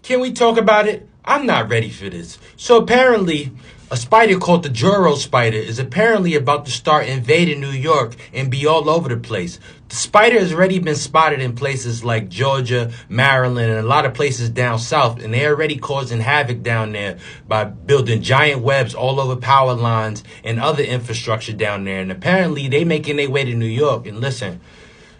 Can we talk about it? I'm not ready for this. So apparently, a spider called the Joro spider is apparently about to start invading New York and be all over the place. The spider has already been spotted in places like Georgia, Maryland, and a lot of places down south, and they're already causing havoc down there by building giant webs all over power lines and other infrastructure down there. And apparently, they making their way to New York. And listen,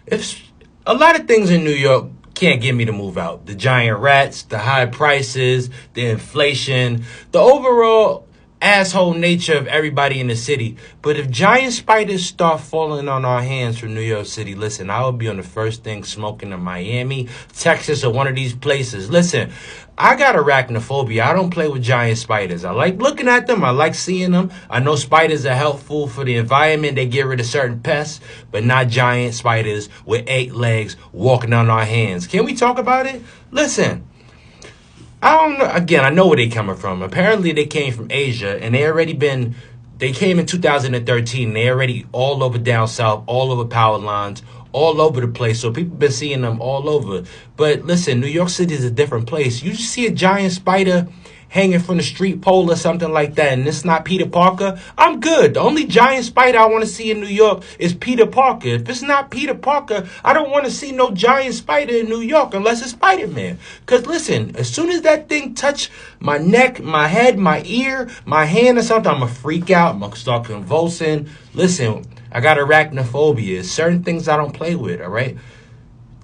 if a lot of things in New York can't get me to move out. The giant rats, the high prices, the inflation, the overall asshole nature of everybody in the city. But if giant spiders start falling on our hands from New York City, listen, I will be on the first thing smoking in Miami, Texas, or one of these places. Listen, I got arachnophobia. I don't play with giant spiders. I like looking at them. I like seeing them. I know spiders are helpful for the environment. They get rid of certain pests, but not giant spiders with 8 legs walking on our hands. Can we talk about it? Listen, I don't know. Again, I know where they coming from. Apparently, they came from Asia, and they came in 2013. They already all over down south, all over power lines, all over the place. So people been seeing them all over. But listen, New York City is a different place. You just see a giant spider hanging from the street pole or something like that, and it's not Peter Parker, I'm good. The only giant spider I want to see in New York is Peter Parker. If it's not Peter Parker, I don't want to see no giant spider in New York unless it's Spider-Man. Because listen, as soon as that thing touch my neck, my head, my ear, my hand or something, I'm going to freak out. I'm going to start convulsing. Listen, I got arachnophobia. Certain things I don't play with, all right?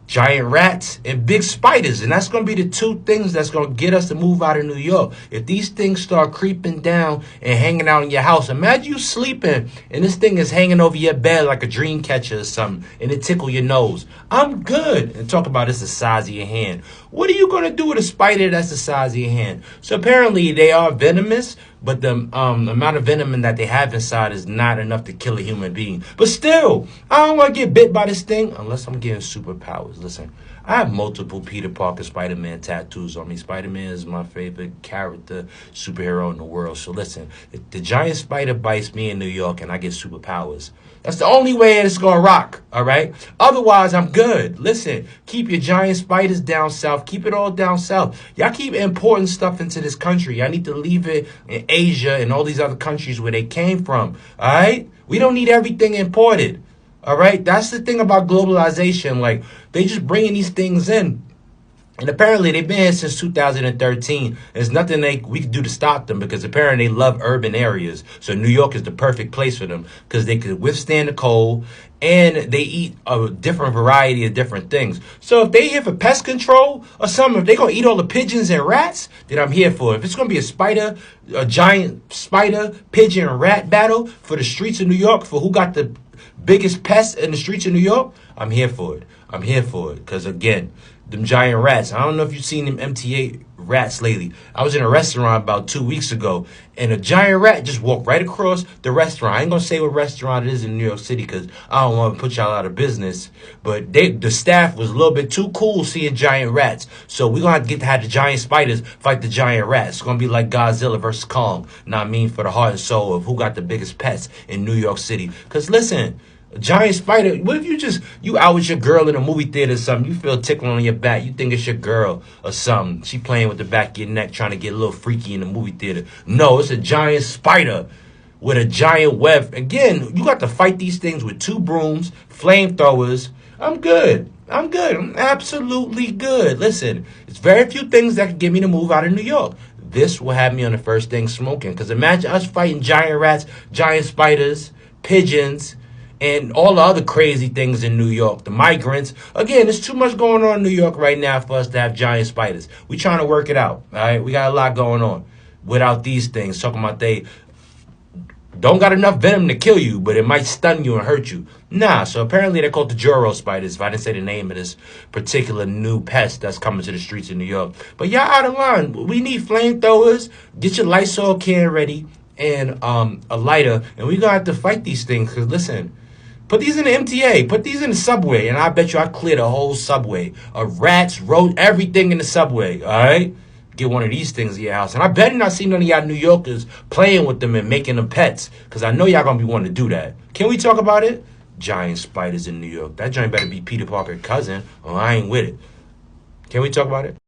Giant rats and big spiders. And that's going to be the two things that's going to get us to move out of New York. If these things start creeping down and hanging out in your house, imagine you sleeping and this thing is hanging over your bed like a dream catcher or something, and it tickle your nose. I'm good. And talk about it's the size of your hand. What are you going to do with a spider that's the size of your hand? So apparently they are venomous, but the amount of venom that they have inside is not enough to kill a human being. But still, I don't want to get bit by this thing unless I'm getting superpowers. Listen, I have multiple Peter Parker Spider-Man tattoos on me. Spider-Man is my favorite character, superhero in the world. So listen, if the giant spider bites me in New York and I get superpowers, that's the only way it's going to rock, all right? Otherwise, I'm good. Listen, keep your giant spiders down south. Keep it all down south. Y'all keep importing stuff into this country. Y'all need to leave it in Asia and all these other countries where they came from, all right? We don't need everything imported, all right? That's the thing about globalization. Like, they just bringing these things in. And apparently they've been here since 2013. There's nothing we can do to stop them because apparently they love urban areas. So New York is the perfect place for them because they could withstand the cold and they eat a different variety of different things. So if they here for pest control or something, if they're going to eat all the pigeons and rats, then I'm here for it. If it's going to be a giant spider, pigeon, and rat battle for the streets of New York, for who got the biggest pests in the streets of New York, I'm here for it. I'm here for it because, again, them giant rats. I don't know if you've seen them MTA rats lately. I was in a restaurant about 2 weeks ago, and a giant rat just walked right across the restaurant. I ain't going to say what restaurant it is in New York City because I don't want to put y'all out of business. But the staff was a little bit too cool seeing giant rats. So we're going to have the giant spiders fight the giant rats. It's going to be like Godzilla versus Kong. Know what I mean? For the heart and soul of who got the biggest pets in New York City. Because listen, a giant spider, what if you out with your girl in a movie theater or something, you feel tickling on your back, you think it's your girl or something, she playing with the back of your neck trying to get a little freaky in the movie theater. No, it's a giant spider with a giant web. Again, you got to fight these things with 2 brooms, flamethrowers. I'm good. I'm absolutely good. Listen, it's very few things that can get me to move out of New York. This will have me on the first thing smoking. Because imagine us fighting giant rats, giant spiders, pigeons, and all the other crazy things in New York, the migrants. Again, there's too much going on in New York right now for us to have giant spiders. We trying to work it out, all right? We got a lot going on without these things. Talking about they don't got enough venom to kill you, but it might stun you and hurt you. Nah, so apparently they're called the Joro spiders, if I didn't say the name of this particular new pest that's coming to the streets of New York. But y'all out of line. We need flamethrowers. Get your Lysol can ready and a lighter, and we gonna have to fight these things, because listen, put these in the MTA. Put these in the subway, and I bet you I clear the whole subway of rats, everything in the subway, all right? Get one of these things in your house. And I bet not see none of y'all New Yorkers playing with them and making them pets, because I know y'all going to be wanting to do that. Can we talk about it? Giant spiders in New York. That joint better be Peter Parker's cousin, or I ain't with it. Can we talk about it?